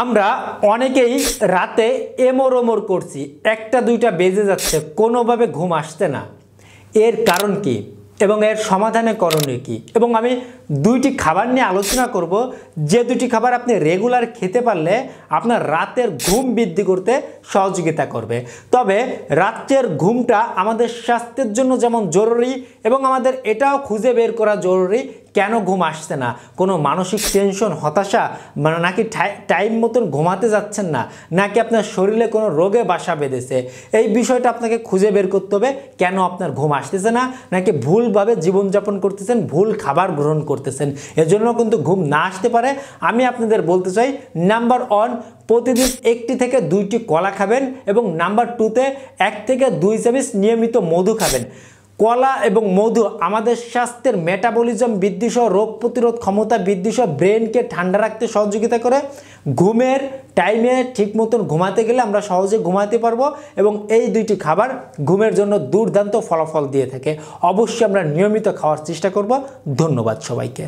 আমরা অনেকেই রাতে এমর করছি, একটা দুইটা বেজে যাচ্ছে, কোনোভাবে ঘুম আসছে না। এর কারণ কি এবং এর সমাধানে করণীয় কি, এবং আমি দুইটি খাবার নিয়ে আলোচনা করব, যে দুটি খাবার আপনি রেগুলার খেতে পারলে আপনার রাতের ঘুম বৃদ্ধি করতে সহযোগিতা করবে। তবে রাতের ঘুমটা আমাদের স্বাস্থ্যের জন্য যেমন জরুরি, এবং আমাদের এটাও খুঁজে বের করা জরুরি কেন ঘুম আসছে না, কোনো মানসিক টেনশন, হতাশা, নাকি টাইম মতন ঘুমাতে যাচ্ছেন না, নাকি আপনার শরীরে কোনো রোগে বাসা বেঁধেছে, এই বিষয়টা আপনাকে খুঁজে বের করতে হবে। কেন আপনার ঘুম আসতেছে না, নাকি ভুলভাবে জীবনযাপন করতেছেন, ভুল খাবার গ্রহণ করতেছেন, এজন্য কিন্তু ঘুম না আসতে পারে। আমি আপনাদের বলতে চাই, নাম্বার 1, প্রতিদিন 1টি থেকে 2টি কলা খাবেন, এবং নাম্বার 2তে 1 থেকে 2 চামচ নিয়মিত মধু খাবেন। কলা এবং মধু আমাদের স্বাস্থ্যের মেটাবলিজম বৃদ্ধি সহ, রোগ প্রতিরোধ ক্ষমতা বৃদ্ধি সহ, ব্রেনকে ঠান্ডা রাখতে সহযোগিতা করে। ঘুমের টাইমে ঠিক মতন ঘুমাতে গেলে আমরা সহজে ঘুমাতে পারবো, এবং এই দুইটি খাবার ঘুমের জন্য দুর্দান্ত ফলাফল দিয়ে থাকে। অবশ্যই আমরা নিয়মিত খাওয়ার চেষ্টা করব। ধন্যবাদ সবাইকে।